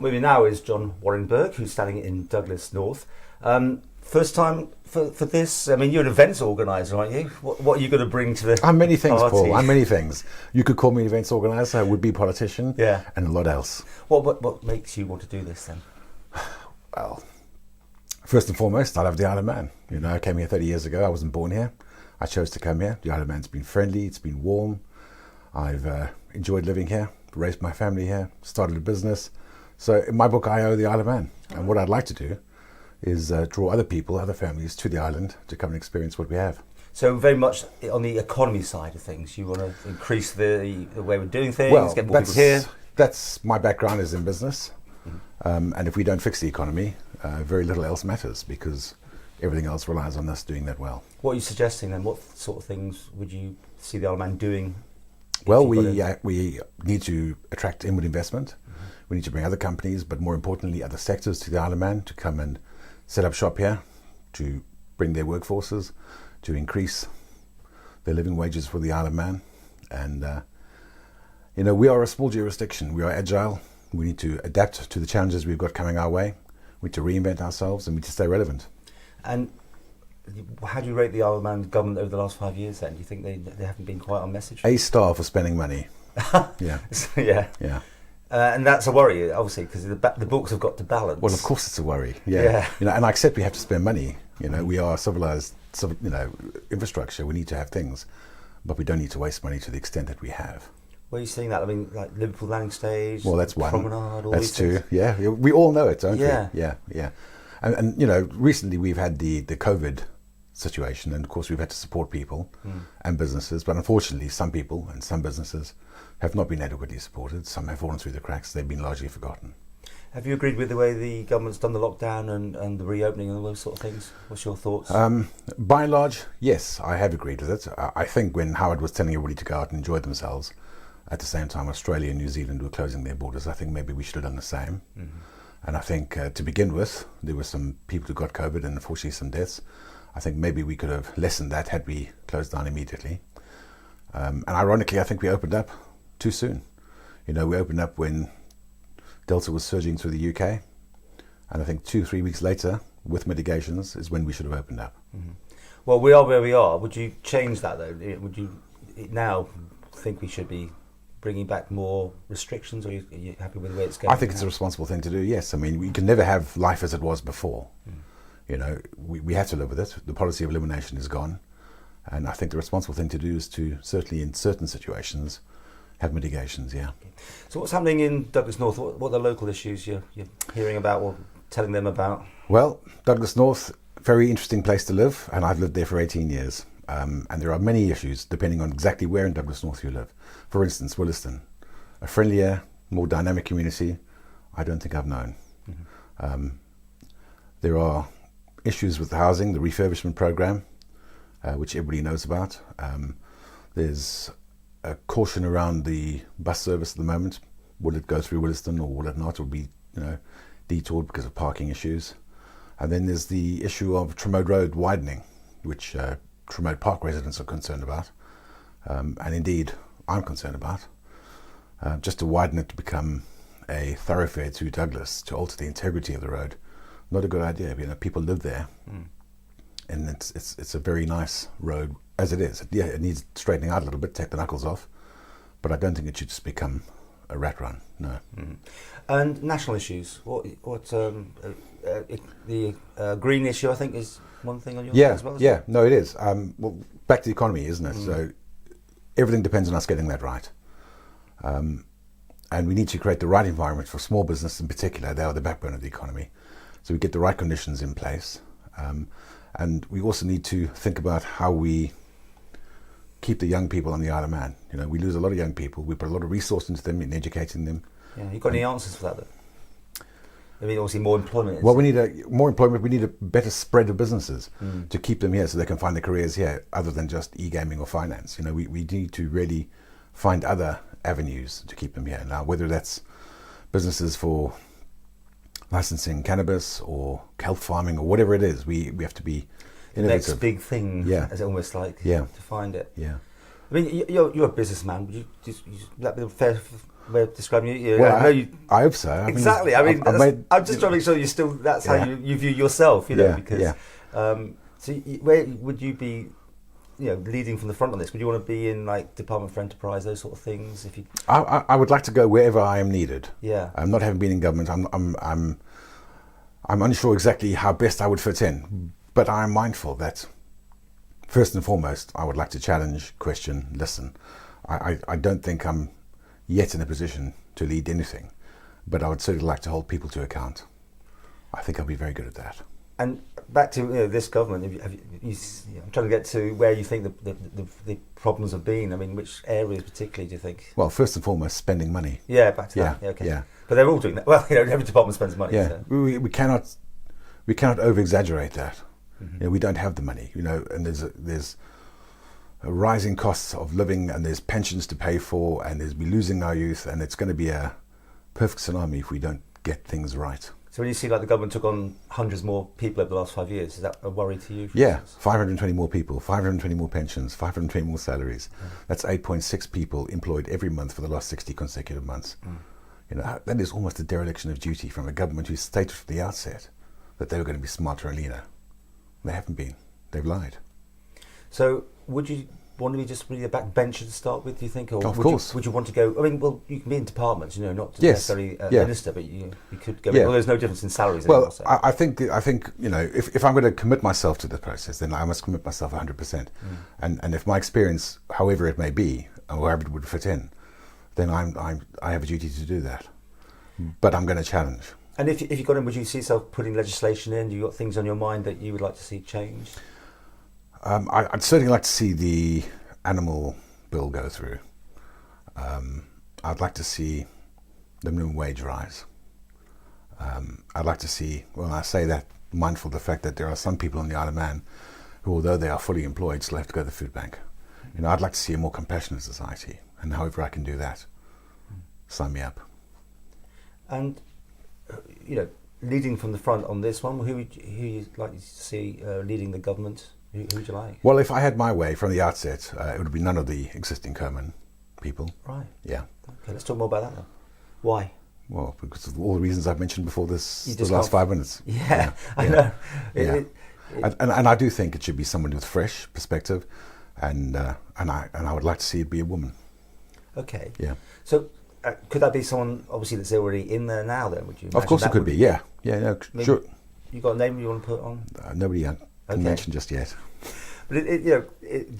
With me now is John Wannenburgh, who's standing in Douglas North. First time for this? I mean, you're an events organiser, aren't you? What are you going to bring to the I'm many things, party? Paul. I'm many things. You could call me an events organiser, I would be a politician, Yeah. and a lot else. What makes you want to do this then? Well, first and foremost, I love the Isle of Man. You know, I came here 30 years ago. I wasn't born here. I chose to come here. The Isle of Man's been friendly. It's been warm. I've enjoyed living here, raised my family here, started a business. So in my book, I owe the Isle of Man. And what I'd like to do is draw other people, other families to the island to come and experience what we have. So very much on the economy side of things, you want to increase the way we're doing things, Well, get more people here? that's my background is in business. And if we don't fix the economy, very little else matters because everything else relies on us doing that well. What are you suggesting then? What sort of things would you see the Isle of Man doing? Well, we need to attract inward investment. We need to bring other companies, but more importantly, other sectors to the Isle of Man to come and set up shop here, to bring their workforces, to increase their living wages for the Isle of Man. And, you know, we are a small jurisdiction. We are agile. We need to adapt to the challenges we've got coming our way. We need to reinvent ourselves and we need to stay relevant. And how do you rate the Isle of Man government over the last 5 years then? Do you think they haven't been quite on message? A star for spending money. Yeah. Yeah. And that's a worry, obviously, because the books have got to balance. Well, of course it's a worry. Yeah. You know, and I accept we have to spend money. You know, we are civilized, infrastructure. We need to have things, but we don't need to waste money to the extent that we have. Where are you seeing that? I mean, like Liverpool Landing Stage, well, that's one. Promenade, all that's these two. things? Yeah, we all know it, don't Yeah. we? Yeah. And you know, recently we've had the COVID situation, and of course we've had to support people and businesses, but unfortunately some people and some businesses have not been adequately supported. Some have fallen through the cracks. They've been largely forgotten. Have you agreed with the way the government's done the lockdown and the reopening and all those sort of things? What's your thoughts? By and large, yes, I have agreed with it. I think when Howard was telling everybody to go out and enjoy themselves, at the same time Australia and New Zealand were closing their borders, I think maybe we should have done the same. And I think to begin with, there were some people who got COVID and unfortunately some deaths. I think maybe we could have lessened that had we closed down immediately. And ironically, I think we opened up too soon. You know, we opened up when Delta was surging through the UK, and I think 2-3 weeks later, with mitigations, is when we should have opened up. Well, we are where we are. Would you change that though? Would you now think we should be bringing back more restrictions, or are you happy with the way it's going? I think it's a responsible thing to do, yes. I mean, we can never have life as it was before. You know, we have to live with it. The policy of elimination is gone. And I think the responsible thing to do is to, certainly in certain situations, have mitigations, yeah. So what's happening in Douglas North? What are the local issues you're hearing about or telling them about? Well, Douglas North, very interesting place to live, and I've lived there for 18 years. And there are many issues depending on exactly where in Douglas North you live. For instance, Williston, a friendlier, more dynamic community I don't think I've known. There are issues with the housing, the refurbishment program, which everybody knows about. There's a caution around the bus service at the moment. Will it go through Williston or will it not? It will be, detoured because of parking issues. And then there's the issue of Tremode Road widening, which Tremode Park residents are concerned about. And indeed, I'm concerned about. Just to widen it to become a thoroughfare to Douglas, to alter the integrity of the road, not a good idea. You know, people live there, and it's a very nice road as it is. Yeah, it needs straightening out a little bit, take the knuckles off, but I don't think it should just become a rat run. No. And national issues. What the green issue, I think, is one thing on your side as well. Yeah, no, it is. Well, back to the economy, isn't it? So everything depends on us getting that right. And we need to create the right environment for small business in particular. They are the backbone of the economy. So we get the right conditions in place. And we also need to think about how we keep the young people on the Isle of Man. You know, we lose a lot of young people. We put a lot of resource into them in educating them. Yeah, you got any answers for that though? I mean, obviously more employment. Well, we need more employment. We need a better spread of businesses to keep them here so they can find their careers here other than just e-gaming or finance. You know, we need to really find other avenues to keep them here. Now, whether that's businesses for licensing cannabis or kelp farming or whatever it is, we have to be innovative. Next big thing, as almost like, to find it. Yeah. I mean, you're a businessman. Would you just that be a fair way of describing you? Well, I know you I hope so. exactly. I mean, I'm just trying to make sure you still. That's how you view yourself. You know, because so where would you be? You know, leading from the front on this. Would you want to be in like Department for Enterprise, those sort of things? If you, I would like to go wherever I am needed. Yeah. Not having been in government, I'm unsure exactly how best I would fit in, but I am mindful that first and foremost, I would like to challenge, question, listen. I don't think I'm yet in a position to lead anything, but I would certainly like to hold people to account. I think I'll be very good at that. And back to this government, I'm trying to get to where you think the problems have been. I mean, which areas particularly do you think? Well, first and foremost, spending money. Yeah, back to that. Yeah, okay. Yeah. But they're all doing that. Well, every department spends money. Yeah, so. we cannot over exaggerate that. Mm-hmm. We don't have the money. And there's a rising costs of living, and there's pensions to pay for, and we're losing our youth, and it's going to be a perfect tsunami if we don't get things right. So when you see like the government took on hundreds more people over the last 5 years, is that a worry to you? Yeah, 520 more people, 520 more pensions, 520 more salaries. That's 8.6 people employed every month for the last 60 consecutive months. That is almost a dereliction of duty from a government who stated from the outset that they were going to be smarter and leaner. They haven't been. They've lied. So would you want to be just really a backbencher to start with, do you think? Or of course. Would you want to go, I mean, well, you can be in departments, not necessarily a minister, but you could go, well, there's no difference in salaries well, anymore. So. I think if I'm going to commit myself to the process, then I must commit myself 100%. And if my experience, however it may be, or however it would fit in, then I have a duty to do that. But I'm going to challenge. And if you got in, would you see yourself putting legislation in? Do you got things on your mind that you would like to see changed? I'd certainly like to see the animal bill go through. I'd like to see the minimum wage rise. I'd like to see, well, I say that mindful of the fact that there are some people on the Isle of Man who, although they are fully employed, still have to go to the food bank. I'd like to see a more compassionate society, and however I can do that, sign me up. And, leading from the front on this one, who you'd like to see leading the government? Who would you like? Well, if I had my way from the outset, it would be none of the existing Kerman people. Right. Yeah. Okay, let's talk more about that then. Why? Well, because of all the reasons I've mentioned before the last 5 minutes. Yeah, I know. And I do think it should be someone with fresh perspective, and I would like to see it be a woman. Okay. Yeah. So could that be someone obviously that's already in there now? Then would you? Of course, it could be. Yeah. Yeah. No, sure. You got a name you want to put on? Nobody can mention just yet. But do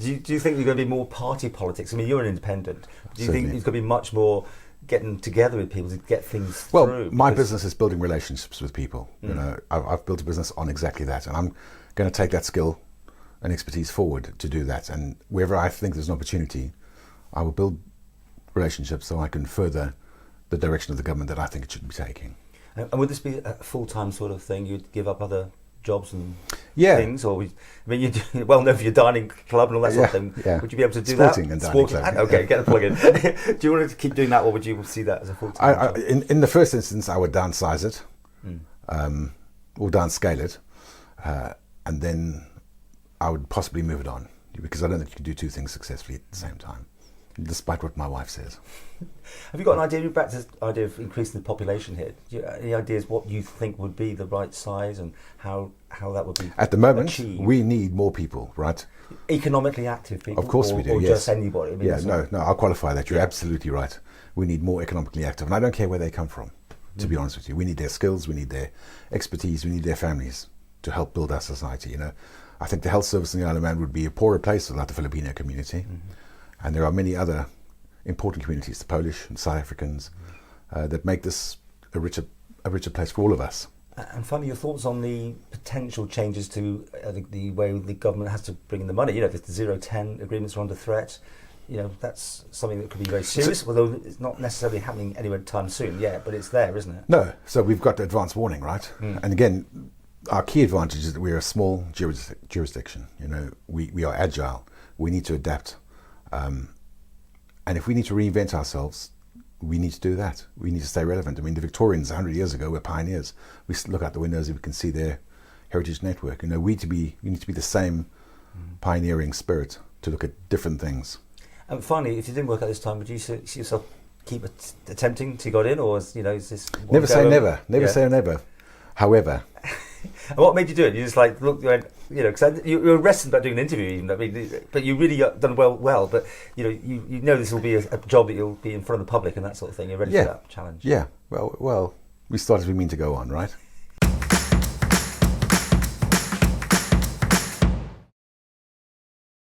you think you're going to be more party politics? I mean, you're an independent. Do you think it's going to be much more getting together with people to get things through? Well, my business is building relationships with people. I've built a business on exactly that, and I'm going to take that skill and expertise forward to do that. And wherever I think there's an opportunity, I will build relationships so I can further the direction of the government that I think it should be taking. And would this be a full-time sort of thing? You'd give up other jobs and things, or you're well known for your dining club and all that sort of thing. Yeah. Would you be able to do Sporting that? And dining club. Okay, get the plug in. Do you want to keep doing that, or would you see that as a full-time job? In the first instance, I would downsize it, or downscale it, and then I would possibly move it on, because I don't think you can do two things successfully at the same time, despite what my wife says. Have you got an idea, back to the idea of increasing the population here? Do you have any ideas what you think would be the right size and how that would be At the moment, achieved? we need more people, right? Economically active people? Of course we do, or yes. just anybody? I mean, no, I'll qualify that. You're absolutely right. We need more economically active, and I don't care where they come from, to be honest with you. We need their skills, we need their expertise, we need their families to help build our society. I think the health service in the Isle of Man would be a poorer place without the Filipino community. And there are many other important communities, the Polish and South Africans, that make this a richer place for all of us. And finally, your thoughts on the potential changes to the way the government has to bring in the money. If the 0-10 agreements are under threat, that's something that could be very serious, although it's not necessarily happening anywhere time soon yet, but it's there, isn't it? No, so we've got advance warning, right? And again, our key advantage is that we're a small jurisdiction. We are agile. We need to adapt. And if we need to reinvent ourselves, we need to do that. We need to stay relevant. I mean, the Victorians 100 years ago were pioneers. We look out the windows and we can see their heritage network. We need to be the same pioneering spirit to look at different things. And finally, if you didn't work out this time, would you see yourself keep attempting to get in, or is this Never say never. Never say never. However, and what made you do it? You just like look, because you were arrested about doing an interview, even. I mean, but you really done well. But you know this will be a job that you'll be in front of the public and that sort of thing. You're ready for that challenge. Yeah. Well, we started. We mean to go on, right?